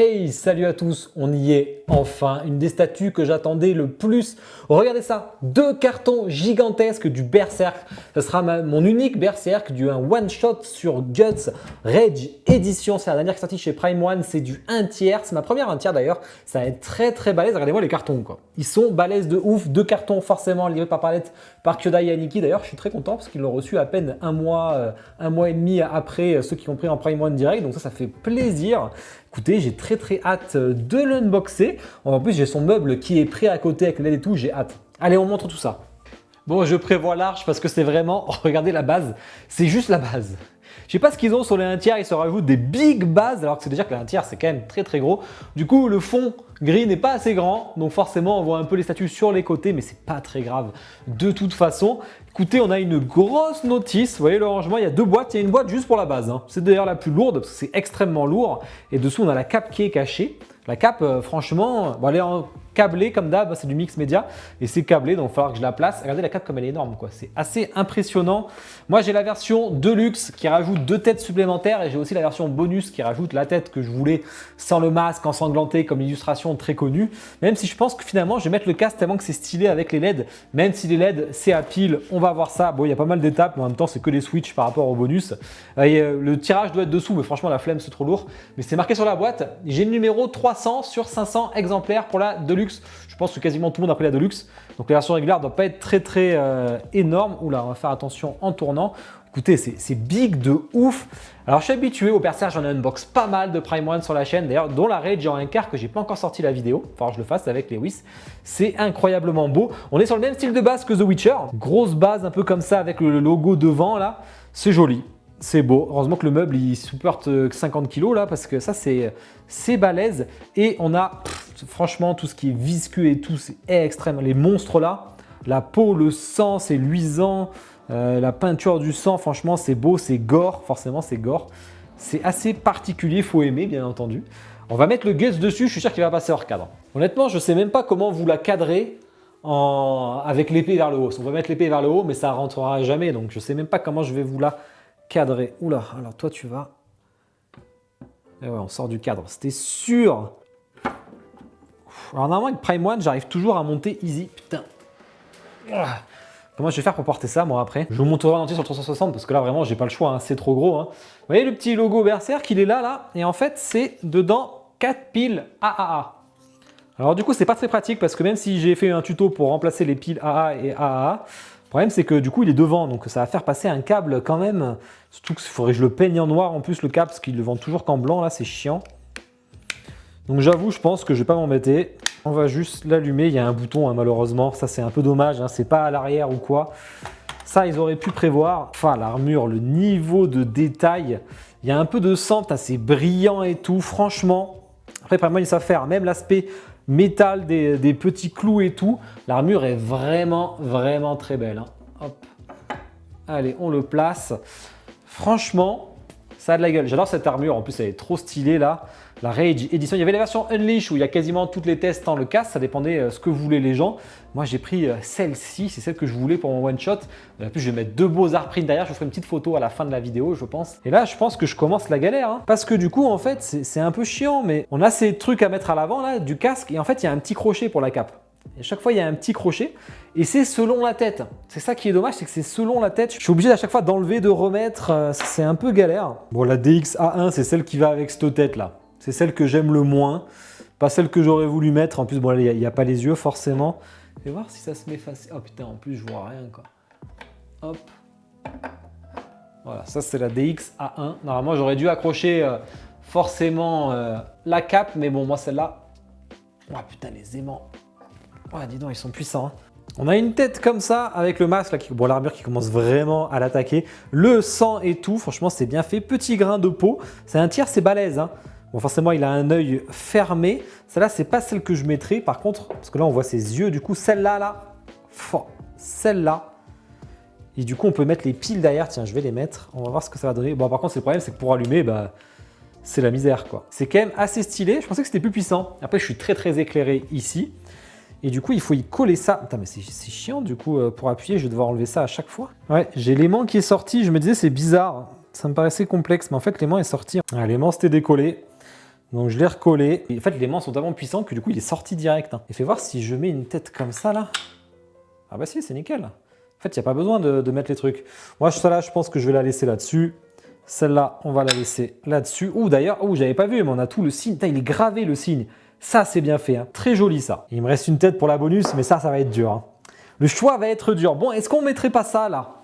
Hey, salut à tous, on y est enfin, une des statues que j'attendais le plus. Regardez ça, 2 cartons gigantesques du Berserk. Ce sera mon unique Berserk, un one shot sur Guts Rage Edition. C'est la dernière qui est sortie chez Prime One, c'est du 1/3. C'est ma première 1/3 d'ailleurs, ça va être très balèze. Regardez-moi les cartons quoi. Ils sont balèzes de ouf, 2 cartons forcément livrés par palette par Kyodai et Aniki. D'ailleurs, je suis très content parce qu'ils l'ont reçu à peine un mois et demi après ceux qui ont pris en Prime One direct. Donc ça fait plaisir. Écoutez, j'ai très hâte de l'unboxer. En plus, j'ai son meuble qui est prêt à côté avec l'aide et tout, j'ai hâte. Allez, on montre tout ça. Bon, je prévois large parce que c'est vraiment, regardez la base, c'est juste la base. Je sais pas ce qu'ils ont sur les 1/3, ils se rajoutent des big bases alors que c'est déjà que les 1/3 c'est quand même très gros. Du coup, le fond gris n'est pas assez grand, donc forcément on voit un peu les statues sur les côtés, mais c'est pas très grave de toute façon. Écoutez, on a une grosse notice, vous voyez le rangement, il y a 2 boîtes, il y a une boîte juste pour la base. C'est d'ailleurs la plus lourde parce que c'est extrêmement lourd. Et dessous on a la cape qui est cachée. La cape, franchement, bon, elle est en câblée comme d'hab, c'est du mix média et c'est câblé, donc il va falloir que je la place. Regardez la cape comme elle est énorme, quoi. C'est assez impressionnant. Moi, j'ai la version Deluxe qui rajoute 2 têtes supplémentaires et j'ai aussi la version bonus qui rajoute la tête que je voulais sans le masque, ensanglanté, comme l'illustration très connue. Même si je pense que finalement, je vais mettre le casque tellement que c'est stylé avec les LED. Même si les LED, c'est à pile, on va voir ça. Bon, il y a pas mal d'étapes, mais en même temps, c'est que des switches par rapport au bonus. Le tirage doit être dessous, mais franchement, la flemme, c'est trop lourd. Mais c'est marqué sur la boîte. J'ai le numéro 300 sur 500 exemplaires pour la Deluxe. Je pense que quasiment tout le monde a pris la Deluxe. Donc la version régulière ne doit pas être très énorme. Oula, on va faire attention en tournant. Écoutez, c'est big de ouf. Alors je suis habitué au Berserk, j'en ai unbox pas mal de Prime One sur la chaîne. D'ailleurs, dont la Rage en un quart que j'ai pas encore sorti la vidéo. Il va falloir que je le fasse avec Lewis. C'est incroyablement beau. On est sur le même style de base que The Witcher. Grosse base un peu comme ça avec le logo devant là. C'est joli. C'est beau. Heureusement que le meuble il supporte 50 kg là parce que ça c'est balèze. Et on a franchement tout ce qui est visqueux et tout, c'est extrême. Les monstres là, la peau, le sang, c'est luisant. La peinture du sang, franchement c'est beau, c'est gore. Forcément c'est gore. C'est assez particulier, faut aimer bien entendu. On va mettre le Guts dessus, je suis sûr qu'il va passer hors cadre. Honnêtement, je sais même pas comment vous la cadrer avec l'épée vers le haut. On va mettre l'épée vers le haut, mais ça rentrera jamais. Donc je sais même pas comment je vais vous la cadré. Oula, alors toi tu vas... Et ouais, on sort du cadre, c'était sûr. Alors normalement avec Prime One, j'arrive toujours à monter easy. Putain. Comment je vais faire pour porter ça moi après? Je vous montrerai en entier sur le 360 parce que là vraiment j'ai pas le choix, hein. C'est trop gros. Hein. Vous voyez le petit logo Berserk, il est là. Et en fait c'est dedans 4 piles AAA. Alors du coup c'est pas très pratique parce que même si j'ai fait un tuto pour remplacer les piles AA et AAA, le problème, c'est que du coup, il est devant, donc ça va faire passer un câble quand même. Surtout qu'il faudrait que je le peigne en noir en plus, le câble, parce qu'ils le vendent toujours qu'en blanc, là, c'est chiant. Donc j'avoue, je pense que je vais pas m'embêter. On va juste l'allumer, il y a un bouton, hein, malheureusement. Ça, c'est un peu dommage, hein, c'est pas à l'arrière ou quoi. Ça, ils auraient pu prévoir. Enfin, l'armure, le niveau de détail. Il y a un peu de sang, c'est brillant et tout, franchement. Après, moi, ils savent faire, même l'aspect métal des petits clous et tout. L'armure est vraiment très belle. Hein. Hop. Allez, on le place. Franchement, ça a de la gueule. J'adore cette armure. En plus, elle est trop stylée là. La Rage Edition. Il y avait la version Unleash où il y a quasiment toutes les tests en le casque. Ça dépendait ce que voulaient les gens. Moi, j'ai pris celle-ci. C'est celle que je voulais pour mon one shot. En plus, je vais mettre 2 beaux artprints derrière. Je vous ferai une petite photo à la fin de la vidéo, je pense. Et là, je pense que je commence la galère. Hein. Parce que du coup, en fait, c'est un peu chiant. Mais on a ces trucs à mettre à l'avant là du casque. Et en fait, il y a un petit crochet pour la cape. Et à chaque fois, il y a un petit crochet et c'est selon la tête. C'est ça qui est dommage, c'est que c'est selon la tête. Je suis obligé à chaque fois d'enlever, de remettre. C'est un peu galère. Bon, la DX-A1, c'est celle qui va avec cette tête là. C'est celle que j'aime le moins. Pas celle que j'aurais voulu mettre. En plus, bon, il n'y a pas les yeux forcément. Je vais voir si ça se met facile. Oh putain, en plus, je vois rien quoi. Hop. Voilà, ça c'est la DX-A1. Normalement, j'aurais dû accrocher forcément la cape. Mais bon, moi celle-là. Oh putain, les aimants. Oh, dis donc, ils sont puissants. Hein. On a une tête comme ça avec le masque, là, bon, l'armure qui commence vraiment à l'attaquer. Le sang et tout, franchement, c'est bien fait. Petit grain de peau. C'est 1/3, c'est balèze. Hein. Bon, forcément, il a un œil fermé. Celle-là, c'est pas celle que je mettrai. Par contre, parce que là, on voit ses yeux. Du coup, celle-là, là, celle-là. Et du coup, on peut mettre les piles derrière. Tiens, je vais les mettre. On va voir ce que ça va donner. Bon, par contre, le problème, c'est que pour allumer, bah, c'est la misère, quoi. C'est quand même assez stylé. Je pensais que c'était plus puissant. Après, je suis très éclairé ici. Et du coup, il faut y coller ça. Putain, mais c'est chiant, du coup, pour appuyer, je vais devoir enlever ça à chaque fois. Ouais, j'ai l'aimant qui est sorti. Je me disais, c'est bizarre. Ça me paraissait complexe, mais en fait, l'aimant est sorti. Ah, l'aimant, c'était décollé. Donc je l'ai recollé. Et en fait, les mains sont tellement puissants que du coup, il est sorti direct. Hein. Et fais voir si je mets une tête comme ça là. Ah bah si, c'est nickel. En fait, il n'y a pas besoin de mettre les trucs. Moi, celle-là, je pense que je vais la laisser là-dessus. Celle-là, on va la laisser là-dessus. Ouh, d'ailleurs, j'avais pas vu, mais on a tout le signe. Putain, il est gravé le signe. Ça, c'est bien fait. Hein. Très joli ça. Il me reste une tête pour la bonus, mais ça va être dur. Hein. Le choix va être dur. Bon, est-ce qu'on mettrait pas ça là?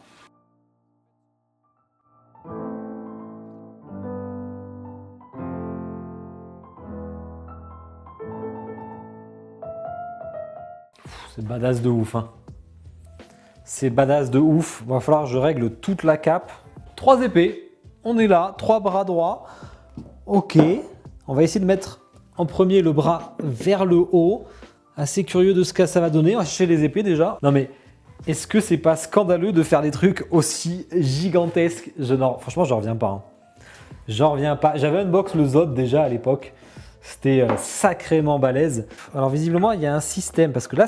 C'est badass de ouf. Hein. C'est badass de ouf. Il va falloir que je règle toute la cape. 3 épées. On est là. 3 bras droits. Ok. On va essayer de mettre en premier le bras vers le haut. Assez curieux de ce que ça va donner. On va chercher les épées déjà. Non mais, est-ce que c'est pas scandaleux de faire des trucs aussi gigantesques? Non, franchement, j'en reviens pas. Hein. J'en reviens pas. J'avais unbox le Zod déjà à l'époque. C'était sacrément balèze. Alors visiblement, il y a un système. Parce que là,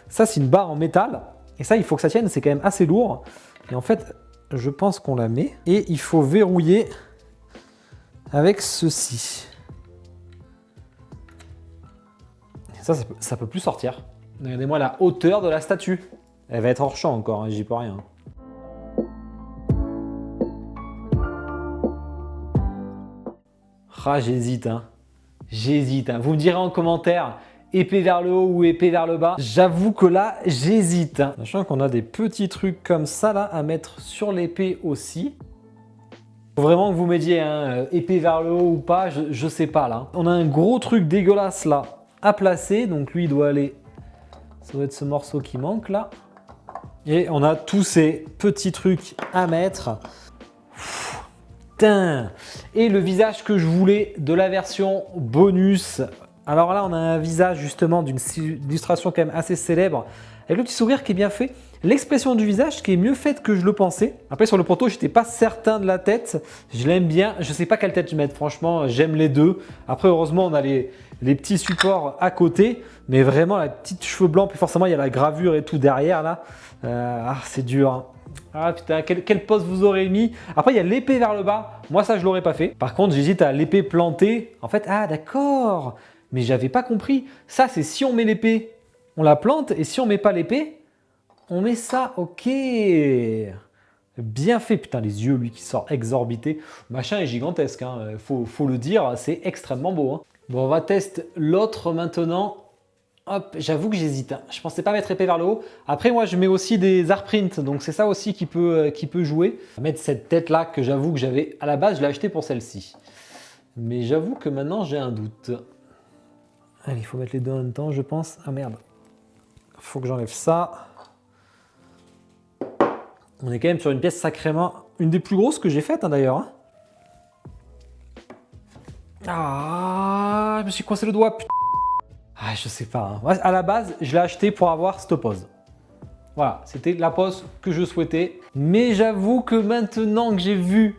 ça c'est une barre en métal. Et ça, il faut que ça tienne. C'est quand même assez lourd. Et en fait, je pense qu'on la met. Et il faut verrouiller avec ceci. Ça peut plus sortir. Regardez-moi la hauteur de la statue. Elle va être hors champ encore, hein, j'y peux rien. Ah, j'hésite, hein. J'hésite. Hein. Vous me direz en commentaire, épée vers le haut ou épée vers le bas. J'avoue que là, j'hésite. Hein. Sachant qu'on a des petits trucs comme ça là à mettre sur l'épée aussi. Faut vraiment que vous m'aidiez, hein, épée vers le haut ou pas, je sais pas là. On a un gros truc dégueulasse là à placer, donc lui il doit aller, ça doit être ce morceau qui manque là. Et on a tous ces petits trucs à mettre. Putain. Et le visage que je voulais de la version bonus. Alors là on a un visage justement d'une illustration quand même assez célèbre, avec le petit sourire qui est bien fait. L'expression du visage qui est mieux faite que je le pensais. Après sur le proto, j'étais pas certain de la tête. Je l'aime bien. Je sais pas quelle tête je mets. Franchement, j'aime les deux. Après, heureusement, on a les petits supports à côté. Mais vraiment, la petite cheveux blancs. Puis forcément, il y a la gravure et tout derrière là. C'est dur. Hein. Ah putain, quelle pose vous aurez mis. Après, il y a l'épée vers le bas. Moi, ça, je l'aurais pas fait. Par contre, j'hésite à l'épée plantée. En fait, ah d'accord. Mais j'avais pas compris. Ça, c'est si on met l'épée, on la plante. Et si on met pas l'épée, on met ça, ok. Bien fait, putain, les yeux, lui, qui sort exorbité. Le machin est gigantesque, hein. Faut le dire, c'est extrêmement beau. Hein. Bon, on va tester l'autre maintenant. Hop, j'avoue que j'hésite. Hein. Je pensais pas mettre épée vers le haut. Après, moi, je mets aussi des art prints, donc c'est ça aussi qui peut jouer. On va mettre cette tête-là que j'avoue que j'avais à la base, je l'ai acheté pour celle-ci. Mais j'avoue que maintenant, j'ai un doute. Allez, il faut mettre les deux en même temps, je pense. Ah merde. Faut que j'enlève ça. On est quand même sur une pièce sacrément... Une des plus grosses que j'ai faites hein, d'ailleurs. Hein. Ah, je me suis coincé le doigt. Putain. Ah, je sais pas. Hein. À la base, je l'ai acheté pour avoir cette pose. Voilà, c'était la pose que je souhaitais. Mais j'avoue que maintenant que j'ai vu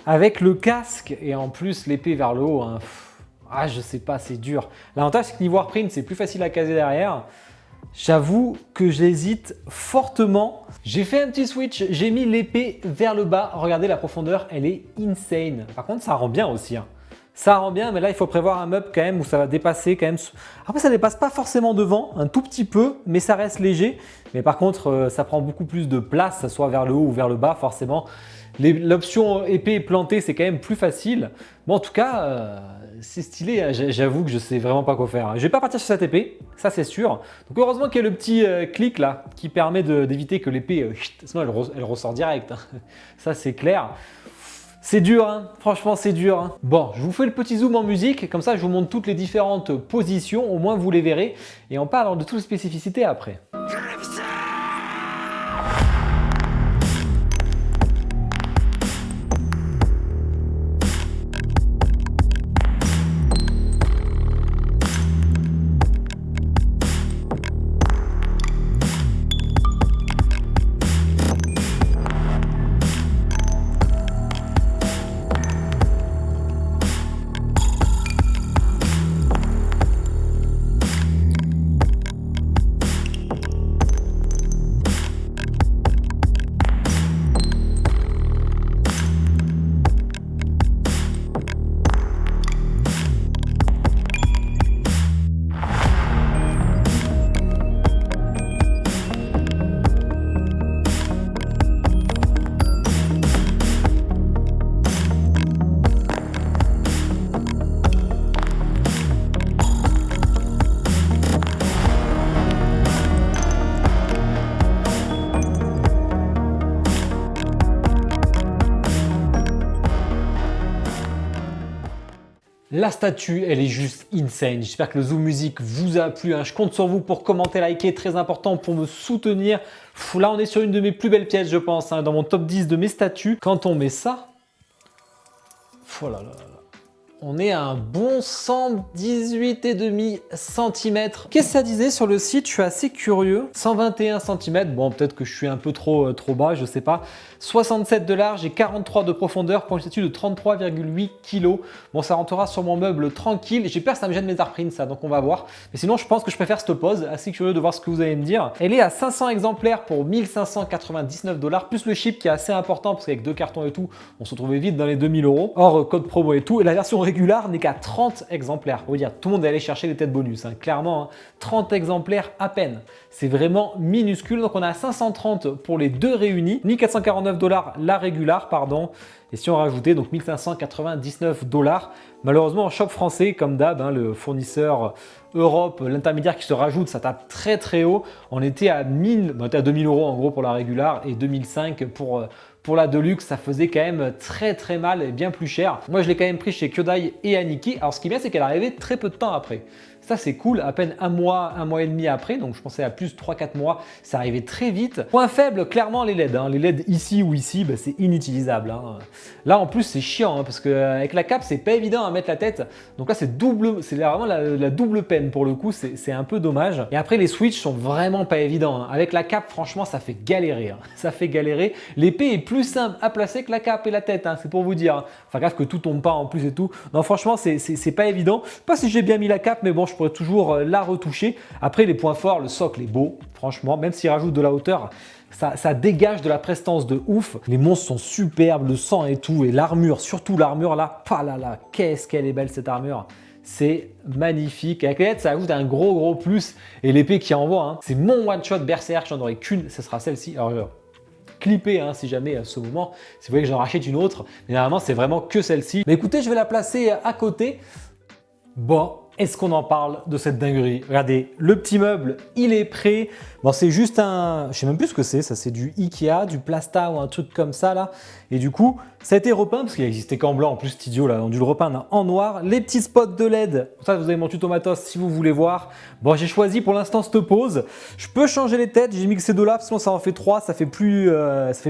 avec le casque et en plus l'épée vers le haut, hein, ah, je sais pas, c'est dur. L'avantage, c'est que niveau print, c'est plus facile à caser derrière. J'avoue que j'hésite fortement. J'ai fait un petit switch, j'ai mis l'épée vers le bas. Regardez la profondeur, elle est insane. Par contre, ça rend bien aussi. Hein. Ça rend bien, mais là, il faut prévoir un meuble quand même où ça va dépasser quand même. Après, ça ne dépasse pas forcément devant, un tout petit peu, mais ça reste léger. Mais par contre, ça prend beaucoup plus de place, soit vers le haut ou vers le bas, forcément. L'option épée plantée, c'est quand même plus facile. Bon, en tout cas, c'est stylé. J'avoue que je sais vraiment pas quoi faire. Je vais pas partir sur cette épée, ça c'est sûr. Donc heureusement qu'il y a le petit clic là qui permet d'éviter que l'épée, sinon elle ressort direct. Hein. Ça c'est clair. C'est dur, hein. Franchement c'est dur. Hein. Bon, je vous fais le petit zoom en musique, comme ça je vous montre toutes les différentes positions, au moins vous les verrez. Et on parle de toutes les spécificités après. La statue, elle est juste insane. J'espère que le Zoom Music vous a plu, hein. Je compte sur vous pour commenter, liker, très important pour me soutenir. Là, on est sur une de mes plus belles pièces, je pense, hein, dans mon top 10 de mes statues. Quand on met ça, oh là là là. On est à un bon 118,5 cm. Qu'est-ce que ça disait sur le site? Je suis assez curieux. 121 cm. Bon, peut-être que je suis un peu trop bas, je sais pas. 67 de large et 43 de profondeur pour une statue de 33,8 kg. Bon, ça rentrera sur mon meuble tranquille. J'ai peur que ça me gêne mes artprints, ça, donc on va voir. Mais sinon, je pense que je préfère cette pose. Assez curieux de voir ce que vous allez me dire. Elle est à 500 exemplaires pour 1599 $, plus le ship qui est assez important parce qu'avec 2 cartons et tout, on se retrouvait vite dans les 2000 €, hors code promo et tout. Et la version régulière n'est qu'à 30 exemplaires. Faut dire, tout le monde est allé chercher les têtes bonus, hein. Clairement, hein, 30 exemplaires à peine. C'est vraiment minuscule. Donc on a 530 pour les deux réunis, 1449 $ la régulière, pardon. Et si on rajoutait donc 1599 $, malheureusement en shop français, comme d'hab, hein, le fournisseur Europe, l'intermédiaire qui se rajoute, ça tape très très haut. On était à 1000, on était à 2000 € en gros pour la régulière et 2005 pour la Deluxe. Ça faisait quand même très très mal et bien plus cher. Moi je l'ai quand même pris chez Kyodai et Aniki. Alors ce qui est bien, c'est qu'elle arrivait très peu de temps après. Ça c'est cool, à peine un mois et demi après, donc je pensais à plus 3-4 mois, ça arrivait très vite. Point faible, clairement les LED, hein. Les LED ici ou ici, bah, c'est inutilisable, hein. Là en plus c'est chiant, hein, parce qu'avec la cape c'est pas évident à mettre la tête, donc là c'est double, c'est vraiment la double peine pour le coup, c'est un peu dommage. Et après les switches sont vraiment pas évidents, hein. Avec la cape franchement ça fait galérer, hein. Ça fait galérer. L'épée est plus simple à placer que la cape et la tête, hein, c'est pour vous dire, hein. Enfin grave que tout tombe pas en plus et tout. Non franchement c'est pas évident. Je sais pas si j'ai bien mis la cape, mais bon, je pourrais toujours la retoucher. Après les points forts, le socle est beau, franchement, même s'il rajoute de la hauteur, ça dégage de la prestance de ouf. Les monstres sont superbes, le sang et tout, et l'armure, surtout l'armure là, pas là là, qu'est-ce qu'elle est belle cette armure. C'est magnifique. Avec les LED, ça ajoute un gros plus. Et l'épée qui envoie, hein. C'est mon one shot berserk, j'en aurai qu'une, ce sera celle-ci. Alors clipper, hein, si jamais à ce moment, si vous voulez que j'en rachète une autre, mais normalement c'est vraiment que celle-ci. Mais écoutez, je vais la placer à côté. Bon, est-ce qu'on en parle de cette dinguerie? Regardez, le petit meuble, il est prêt. Bon, c'est juste un... Je sais même plus ce que c'est, ça c'est du Ikea, du Plasta ou un truc comme ça là. Et du coup, ça a été repeint, parce qu'il existait qu'en blanc, en plus cet idiot là, on a dû le repeindre en noir. Les petits spots de LED, ça vous avez mon tuto matos si vous voulez voir. Bon, j'ai choisi pour l'instant cette pose. Je peux changer les têtes, j'ai mis que ces deux là, sinon ça en fait trois, ça fait plus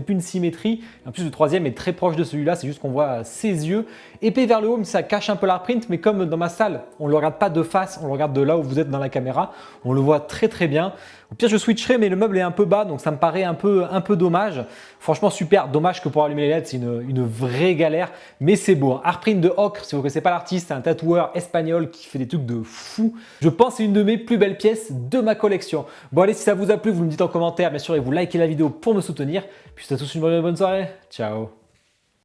une symétrie. En plus le troisième est très proche de celui-là, c'est juste qu'on voit ses yeux. Épée vers le haut, mais ça cache un peu l'artprint, mais comme dans ma salle, on ne le regarde pas de face, on le regarde de là où vous êtes dans la caméra, on le voit très bien. Au pire, je switcherai, mais le meuble est un peu bas, donc ça me paraît un peu dommage. Franchement, super. Dommage que pour allumer les LED, c'est une vraie galère, mais c'est beau, hein. Artprint de Ocre, si vous ne connaissez pas l'artiste, c'est un tatoueur espagnol qui fait des trucs de fou. Je pense que c'est une de mes plus belles pièces de ma collection. Bon, allez, si ça vous a plu, vous me dites en commentaire, bien sûr, et vous likez la vidéo pour me soutenir. Puis, je vous souhaite à tous une bonne soirée. Ciao.